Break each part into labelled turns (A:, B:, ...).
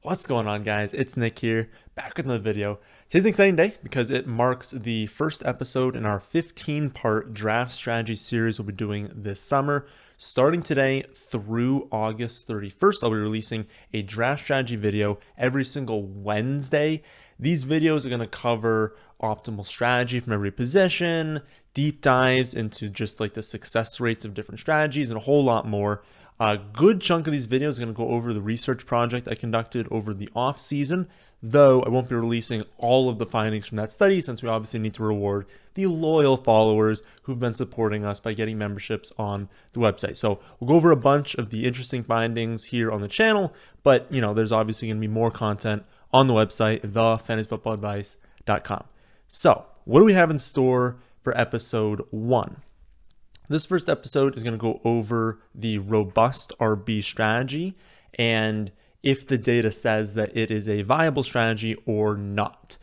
A: What's going on, guys? It's Nick here, back with another video. Today's an exciting day because it marks the first episode in our 15-part draft strategy series we'll be doing this summer. Starting today through August 31st, I'll be releasing a draft strategy video every single Wednesday. These videos are going to cover optimal strategy from every position, deep dives into just like the success rates of different strategies, and a whole lot more. A good chunk of these videos is going to go over the research project I conducted over the off season, though I won't be releasing all of the findings from that study since we obviously need to reward the loyal followers who've been supporting us by getting memberships on the website. So we'll go over a bunch of the interesting findings here on the channel, but there's obviously going to be more content on the website, thefantasyfootballadvice.com. So what do we have in store for episode 1? This first episode is going to go over the robust RB strategy and if the data says that it is a viable strategy or not.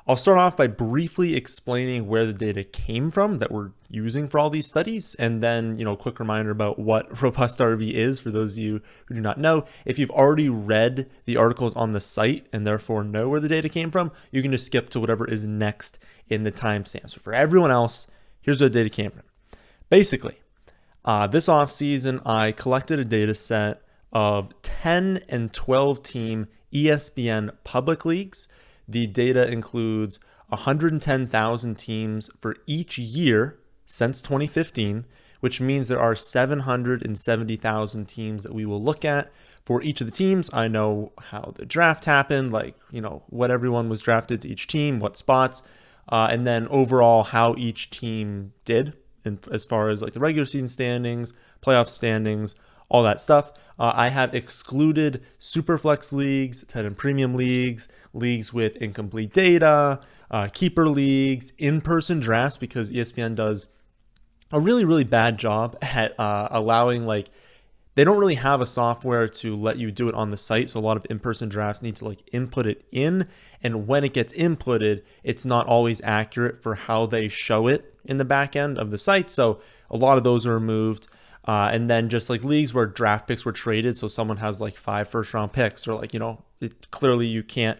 A: I'll start off by briefly explaining where the data came from that we're using for all these studies, and then, a quick reminder about what robust RB is for those of you who do not know. If you've already read the articles on the site and therefore know where the data came from, you can just skip to whatever is next in the timestamp. So for everyone else, here's where the data came from. Basically, this offseason, I collected a data set of 10 and 12 team ESPN public leagues. The data includes 110,000 teams for each year since 2015, which means there are 770,000 teams that we will look at. For each of the teams, I know how the draft happened, what everyone was drafted to each team, what spots, and then overall how each team did. And as far as the regular season standings, playoff standings, all that stuff. I have excluded superflex leagues, tight end premium leagues, leagues with incomplete data, keeper leagues, in-person drafts, because ESPN does a really, really bad job at allowing, they don't really have a software to let you do it on the site. So a lot of in-person drafts need to input it in. And when it gets inputted, it's not always accurate for how they show it in the back end of the site. So a lot of those are removed. And then just leagues where draft picks were traded. So someone has 5 first-round picks, or clearly you can't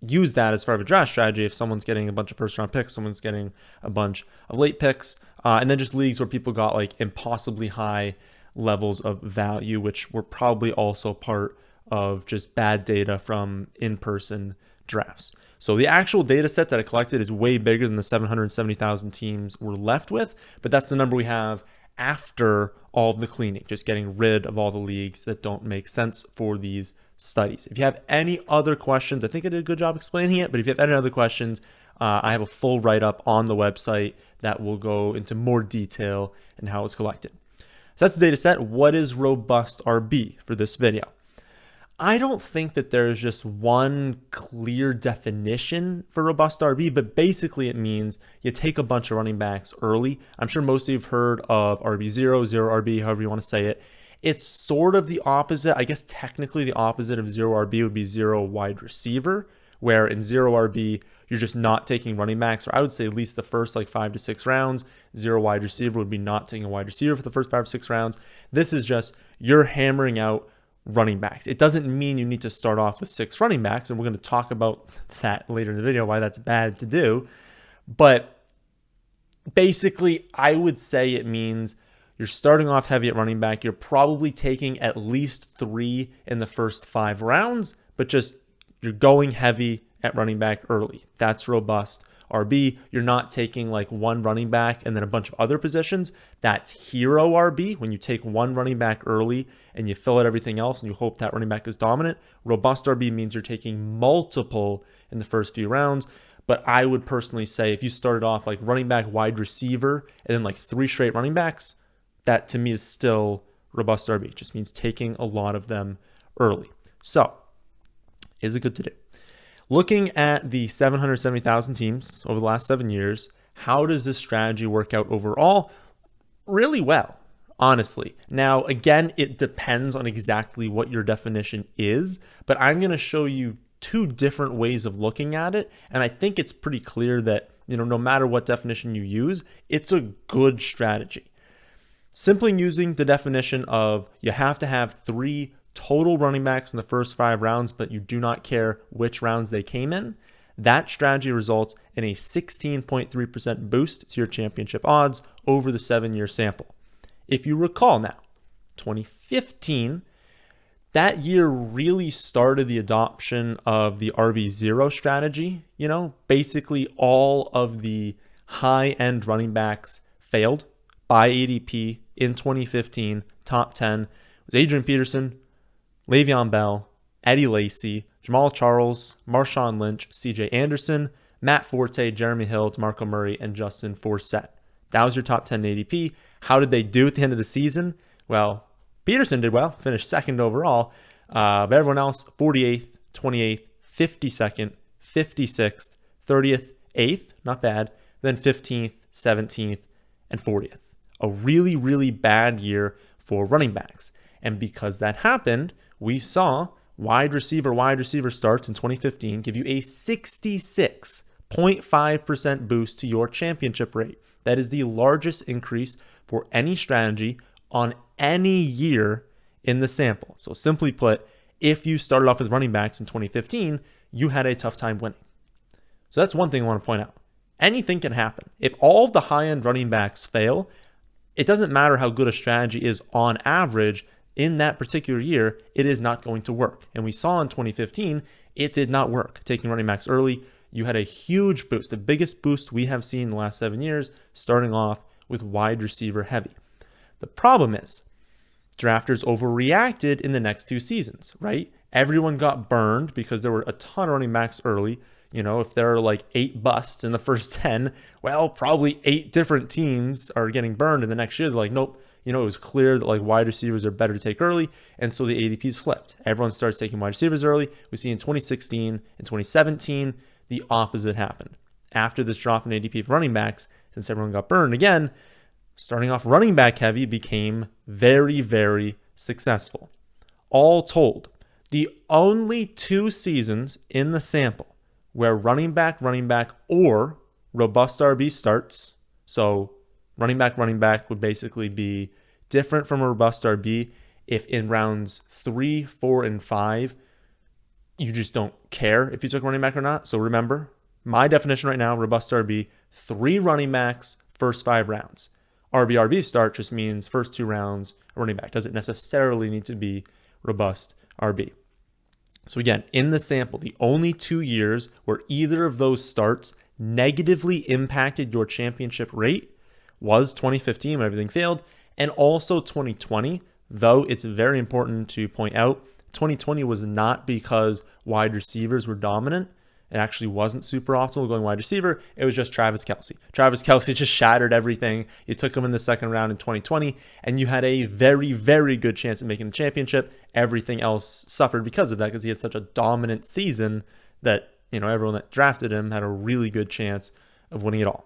A: use that as far as a draft strategy. If someone's getting a bunch of first-round picks, someone's getting a bunch of late picks, and then just leagues where people got impossibly high levels of value, which were probably also part of just bad data from in-person drafts. So the actual data set that I collected is way bigger than the 770,000 teams we're left with, but that's the number we have after all of the cleaning, just getting rid of all the leagues that don't make sense for these studies. If you have any other questions, I think I did a good job explaining it, but if you have any other questions, I have a full write-up on the website that will go into more detail and how it's collected. So that's the data set. What is robust RB for this video? I don't think that there's just one clear definition for robust RB, but basically it means you take a bunch of running backs early. I'm sure most of you have heard of RB0, 0RB, however you want to say it. It's sort of the opposite. I guess technically the opposite of 0RB would be 0 wide receiver, where in 0RB, you're just not taking running backs, or I would say at least the first 5 to 6 rounds. 0 wide receiver would be not taking a wide receiver for the first 5 or 6 rounds. This is just you're hammering out running backs. It doesn't mean you need to start off with 6 running backs, and we're going to talk about that later in the video, why that's bad to do. But basically, I would say it means you're starting off heavy at running back. You're probably taking at least 3 in the first 5 rounds, but just you're going heavy at running back early. That's robust RB. You're not taking one running back and then a bunch of other positions. That's hero RB, when you take one running back early and you fill out everything else and you hope that running back is dominant. Robust RB means you're taking multiple in the first few rounds. But I would personally say if you started off running back, wide receiver, and then 3 straight running backs, that to me is still robust RB. It just means taking a lot of them early. So is it good to do? Looking at the 770,000 teams over the last 7 years, how does this strategy work out overall? Really well, honestly. Now, again, it depends on exactly what your definition is, but I'm going to show you 2 different ways of looking at it. And I think it's pretty clear that, no matter what definition you use, it's a good strategy. Simply using the definition of you have to have 3 total running backs in the first 5 rounds, but you do not care which rounds they came in, that strategy results in a 16.3% boost to your championship odds over the 7-year sample. If you recall now, 2015, that year really started the adoption of the RB0 strategy. Basically all of the high-end running backs failed by ADP in 2015. Top 10 was Adrian Peterson, Le'Veon Bell, Eddie Lacy, Jamal Charles, Marshawn Lynch, CJ Anderson, Matt Forte, Jeremy Hill, DeMarco Murray, and Justin Forsett. That was your top 10 ADP. How did they do at the end of the season? Well, Peterson did well, finished second overall, but everyone else, 48th, 28th, 52nd, 56th, 30th, 8th, not bad, then 15th, 17th, and 40th. A really, really bad year for running backs. And because that happened, we saw wide receiver starts in 2015 give you a 66.5% boost to your championship rate. That is the largest increase for any strategy on any year in the sample. So simply put, if you started off with running backs in 2015, you had a tough time winning. So that's one thing I want to point out. Anything can happen. If all of the high-end running backs fail, it doesn't matter how good a strategy is on average in that particular year, it is not going to work. And we saw in 2015, it did not work. Taking running backs early, you had a huge boost, the biggest boost we have seen in the last 7 years, starting off with wide receiver heavy. The problem is, drafters overreacted in the next 2 seasons, right? Everyone got burned because there were a ton of running backs early. If there are like 8 busts in the first 10, well, probably 8 different teams are getting burned in the next year. They're like, nope, it was clear that like wide receivers are better to take early. And so the ADPs flipped. Everyone starts taking wide receivers early. We see in 2016 and 2017, the opposite happened. After this drop in ADP for running backs, since everyone got burned again, starting off running back heavy became very, very successful. All told, the only 2 seasons in the sample where running back, or robust RB starts, so running back would basically be different from a robust RB if in rounds 3, 4, and 5, you just don't care if you took running back or not. So remember, my definition right now, robust RB, 3 running backs, first 5 rounds. RB start just means first 2 rounds, running back. Doesn't necessarily need to be robust RB. So again, in the sample, the only 2 years where either of those starts negatively impacted your championship rate was 2015 when everything failed, and also 2020, though it's very important to point out, 2020 was not because wide receivers were dominant. It actually wasn't super optimal going wide receiver. It was just Travis Kelce. Travis Kelce just shattered everything. You took him in the second round in 2020, and you had a very, very good chance of making the championship. Everything else suffered because of that, because he had such a dominant season that everyone that drafted him had a really good chance of winning it all.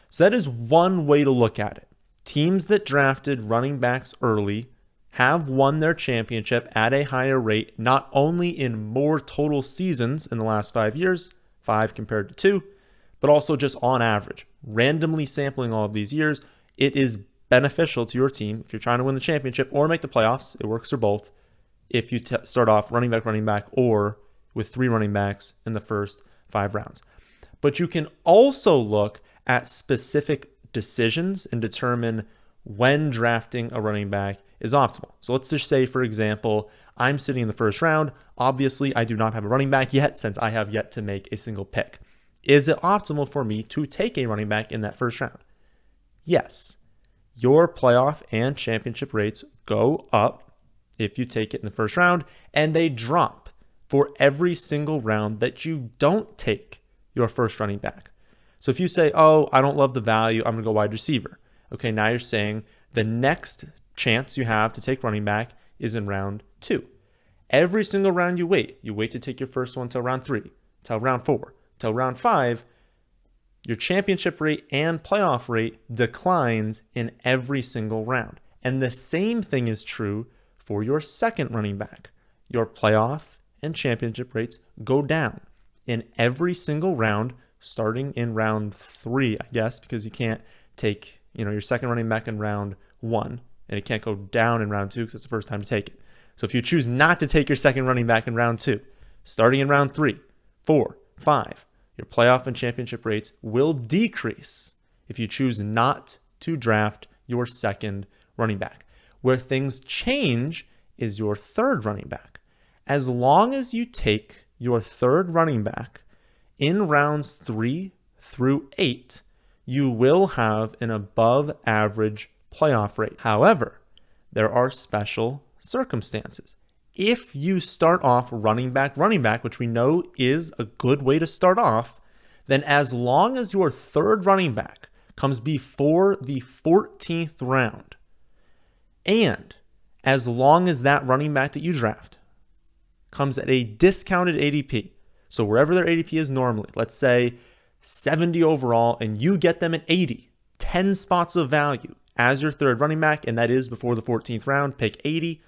A: So that is one way to look at it. Teams that drafted running backs early have won their championship at a higher rate, not only in more total seasons in the last 5 years, 5 compared to 2, but also just on average. Randomly sampling all of these years, it is beneficial to your team if you're trying to win the championship or make the playoffs. It works for both. If you start off running back, or with 3 running backs in the first 5 rounds. But you can also look at specific decisions and determine when drafting a running back is optimal. So let's just say, for example, I'm sitting in the first round. Obviously, I do not have a running back yet since I have yet to make a single pick. Is it optimal for me to take a running back in that first round? Yes. Your playoff and championship rates go up if you take it in the first round, and they drop for every single round that you don't take your first running back. So if you say, oh, I don't love the value, I'm going to go wide receiver. Okay, now you're saying the next chance you have to take running back is in round 2. Every single round you wait to take your first one till round 3, till round 4, till round 5, your championship rate and playoff rate declines in every single round. And the same thing is true for your second running back. Your playoff and championship rates go down in every single round, starting in round 3, I guess, because you can't take your second running back in round 1, and it can't go down in round 2 because it's the first time to take it. So if you choose not to take your second running back in round 2, starting in round 3, 4, 5, your playoff and championship rates will decrease if you choose not to draft your second running back. Where things change is your third running back. As long as you take your third running back in rounds 3 through 8, you will have an above average playoff rate. However, there are special circumstances. If you start off running back, which we know is a good way to start off, then as long as your third running back comes before the 14th round, and as long as that running back that you draft comes at a discounted ADP, so wherever their ADP is normally, let's say 70 overall, and you get them at 80, 10 spots of value as your third running back, and that is before the 14th round, pick 80,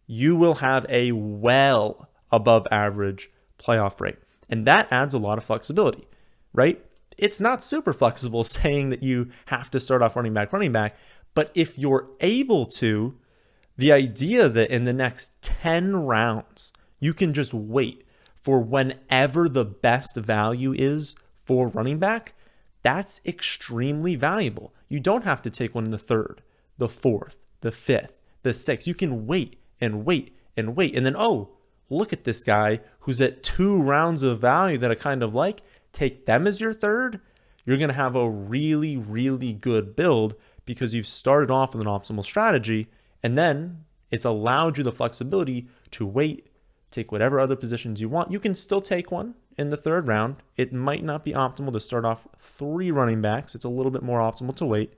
A: you will have a well above average playoff rate. And that adds a lot of flexibility, right? It's not super flexible saying that you have to start off running back, but if you're able to, the idea that in the next 10 rounds, you can just wait for whenever the best value is for running back, that's extremely valuable. You don't have to take one in the 3rd, the 4th, the 5th, the 6th. You can wait and wait and wait. And then, oh, look at this guy who's at 2 rounds of value that I kind of like. Take them as your third. You're going to have a really, really good build because you've started off with an optimal strategy. And then it's allowed you the flexibility to wait, take whatever other positions you want. You can still take one in the 3rd round. It might not be optimal to start off 3 running backs. It's a little bit more optimal to wait,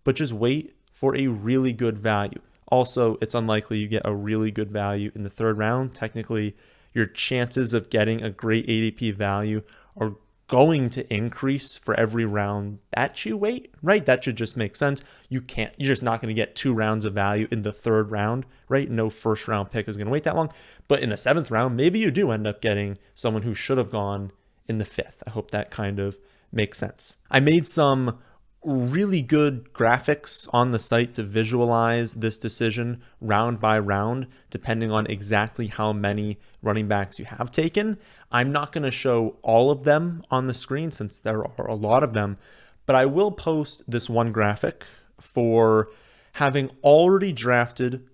A: but just wait for a really good value. Also, it's unlikely you get a really good value in the 3rd round. Technically, your chances of getting a great ADP value are going to increase for every round that you wait, right? That should just make sense. You're just not going to get 2 rounds of value in the 3rd round, right? No first round pick is going to wait that long. But in the 7th round, maybe you do end up getting someone who should have gone in the 5th. I hope that kind of makes sense. I made some really good graphics on the site to visualize this decision round by round, depending on exactly how many running backs you have taken. I'm not going to show all of them on the screen since there are a lot of them, but I will post this one graphic for having already drafted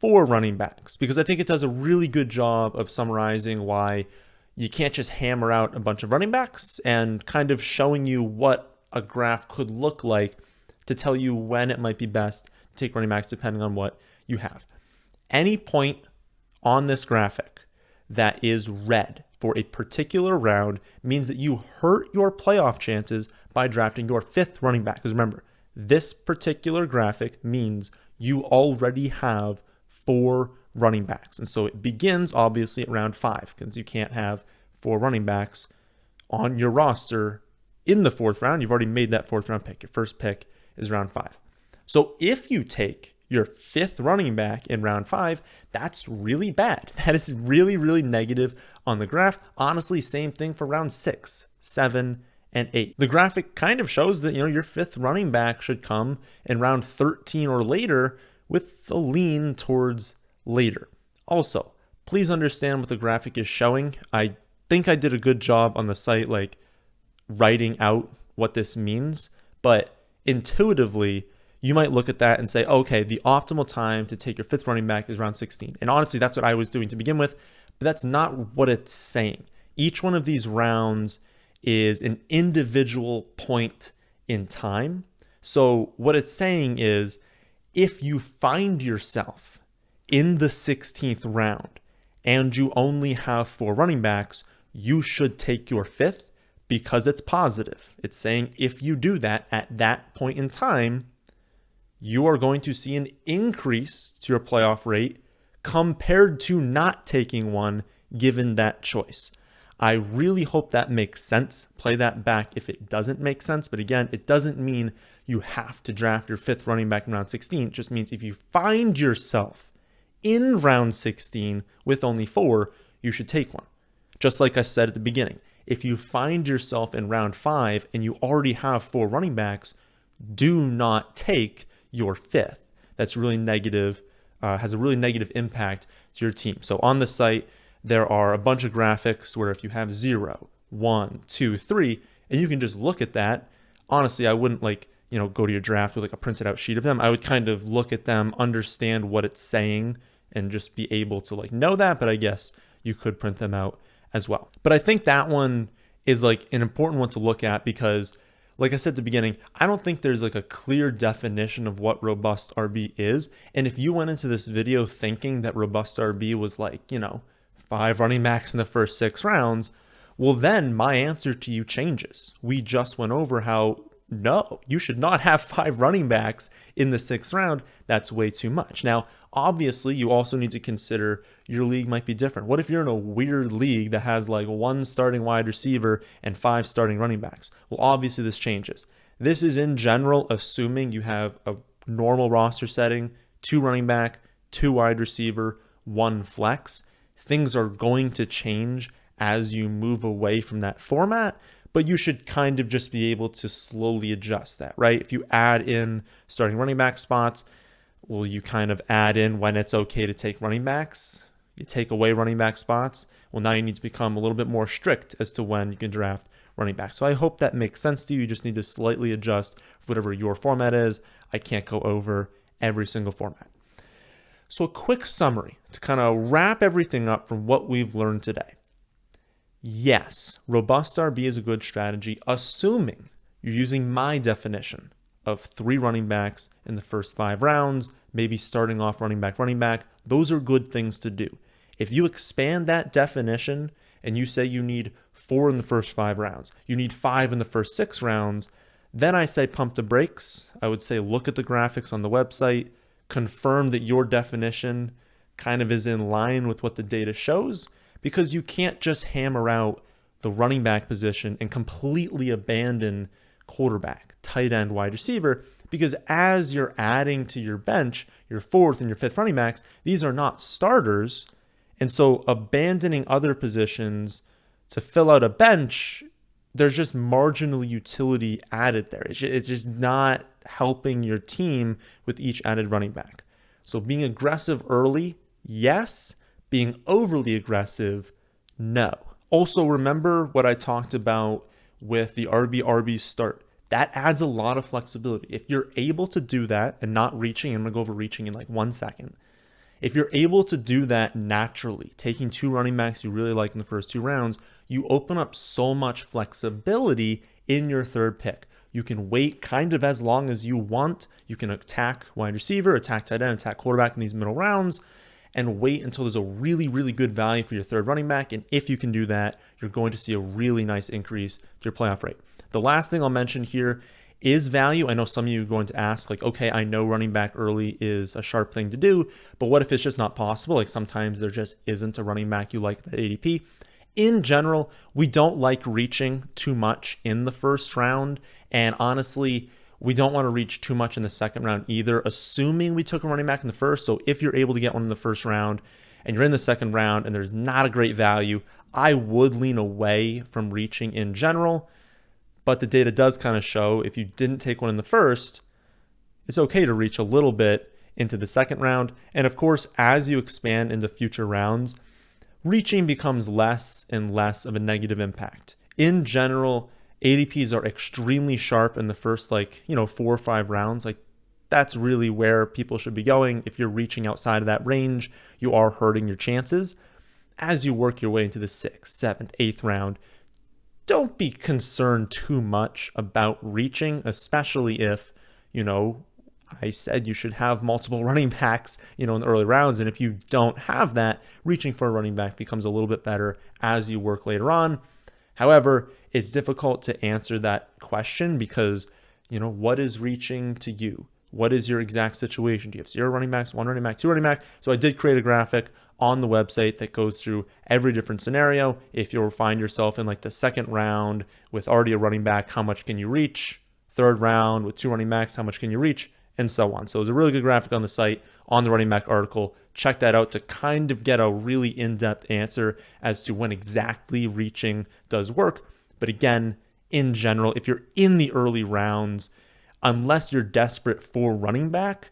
A: 4 running backs, because I think it does a really good job of summarizing why you can't just hammer out a bunch of running backs and kind of showing you what a graph could look like to tell you when it might be best to take running backs depending on what you have. Any point on this graphic that is red for a particular round means that you hurt your playoff chances by drafting your 5th running back. Because remember, this particular graphic means you already have 4 running backs. And so it begins obviously at round 5 because you can't have 4 running backs on your roster in the 4th round. You've already made that 4th round pick. Your first pick is round 5. So if you take your 5th running back in round 5, that's really bad. That is really, really negative on the graph. Honestly, same thing for round 6, 7, and 8. The graphic kind of shows that, your 5th running back should come in round 13 or later with a lean towards later. Also, please understand what the graphic is showing. I think I did a good job on the site, writing out what this means, but intuitively you might look at that and say, okay, the optimal time to take your 5th running back is round 16. And honestly, that's what I was doing to begin with, but that's not what it's saying. Each one of these rounds is an individual point in time. So what it's saying is, if you find yourself in the 16th round and you only have 4 running backs, you should take your 5th, because it's positive. It's saying if you do that at that point in time, you are going to see an increase to your playoff rate compared to not taking one given that choice. I really hope that makes sense. Play that back if it doesn't make sense. But again, it doesn't mean you have to draft your 5th running back in round 16. It just means if you find yourself in round 16 with only 4, you should take one. Just like I said at the beginning. If you find yourself in round 5 and you already have 4 running backs, do not take your 5th. That's really negative has a really negative impact to your team. So on the site, there are a bunch of graphics where if you have 0, 1, 2, 3, and you can just look at that. Honestly, I wouldn't go to your draft with like a printed out sheet of them. I would kind of look at them, understand what it's saying, and just be able to like know that. But I guess you could print them out as well. But I think that one is like an important one to look at because, like I said at the beginning, I don't think there's like a clear definition of what robust RB is. And if you went into this video thinking that robust RB was like, 5 running backs in the first 6 rounds, well, then my answer to you changes. We just went over how no, you should not have 5 running backs in the 6th round. That's way too much. Now, obviously, you also need to consider your league might be different. What if you're in a weird league that has like 1 starting wide receiver and 5 starting running backs? Well, obviously, this changes. This is in general assuming you have a normal roster setting, 2 running back, 2 wide receiver, 1 flex. Things are going to change as you move away from that format, but you should kind of just be able to slowly adjust that, right? If you add in starting running back spots, well, you kind of add in when it's okay to take running backs. You take away running back spots. Well, now you need to become a little bit more strict as to when you can draft running back. So I hope that makes sense to you. You just need to slightly adjust for whatever your format is. I can't go over every single format. So a quick summary to kind of wrap everything up from what we've learned today. Yes, robust RB is a good strategy, assuming you're using my definition of 3 running backs in the first 5 rounds, maybe starting off running back. Those are good things to do. If you expand that definition and you say you need 4 in the first 5 rounds, you need 5 in the first 6 rounds, then I say pump the brakes. I would say look at the graphics on the website, confirm that your definition kind of is in line with what the data shows, because you can't just hammer out the running back position and completely abandon quarterback, tight end, wide receiver, because as you're adding to your bench, your 4th and your 5th running backs, these are not starters. And so abandoning other positions to fill out a bench, there's just marginal utility added there. It's just not helping your team with each added running back. So being aggressive early, yes. Being overly aggressive, no. Also, remember what I talked about with the RB start. That adds a lot of flexibility. If you're able to do that and not reaching, I'm going to go over reaching in like 1 second. If you're able to do that naturally, taking 2 running backs you really like in the first 2 rounds, you open up so much flexibility in your 3rd pick. You can wait kind of as long as you want. You can attack wide receiver, attack tight end, attack quarterback in these middle rounds, and wait until there's a really, really good value for your 3rd running back. And if you can do that, you're going to see a really nice increase to your playoff rate. The last thing I'll mention here is value. I know some of you are going to ask, like, okay, I know running back early is a sharp thing to do, but what if it's just not possible? Like sometimes there just isn't a running back you like at that ADP. In general, we don't like reaching too much in the 1st round. And honestly, we don't want to reach too much in the 2nd round either, assuming we took a running back in the 1st. So if you're able to get one in the 1st round and you're in the 2nd round and there's not a great value, I would lean away from reaching in general. But the data does kind of show if you didn't take one in the 1st, it's okay to reach a little bit into the 2nd round. And of course, as you expand into future rounds, reaching becomes less and less of a negative impact. In general, ADPs are extremely sharp in the first 4 or 5 rounds. Like that's really where people should be going. If you're reaching outside of that range, you are hurting your chances. As you work your way into the 6th, 7th, 8th round, don't be concerned too much about reaching, especially if, I said you should have multiple running backs, in the early rounds. And if you don't have that, reaching for a running back becomes a little bit better as you work later on. However, it's difficult to answer that question because, what is reaching to you? What is your exact situation? Do you have 0 running backs, 1 running back, 2 running back? So I did create a graphic on the website that goes through every different scenario. If you'll find yourself in like the 2nd round with already a running back, how much can you reach? 3rd round with 2 running backs, how much can you reach? And so on. So there's a really good graphic on the site on the running back article. Check that out to kind of get a really in-depth answer as to when exactly reaching does work. But again, in general, if you're in the early rounds, unless you're desperate for running back,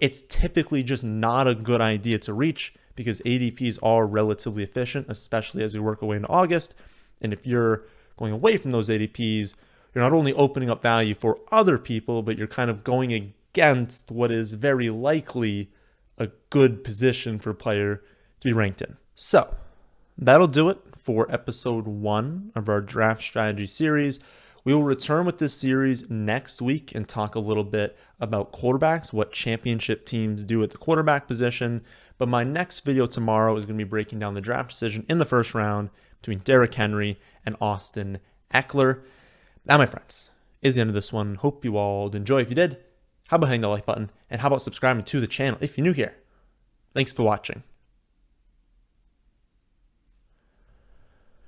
A: it's typically just not a good idea to reach because ADPs are relatively efficient, especially as we work away into August. And if you're going away from those ADPs, you're not only opening up value for other people, but you're kind of going against what is very likely a good position for a player to be ranked in. So that'll do it for episode 1 of our draft strategy series. We will return with this series next week and talk a little bit about quarterbacks, what championship teams do at the quarterback position. But my next video tomorrow is going to be breaking down the draft decision in the first round between Derrick Henry and Austin Eckler. That, my friends, is the end of this one. Hope you all enjoy. If you did, how about hitting the like button? And how about subscribing to the channel if you're new here? Thanks for watching.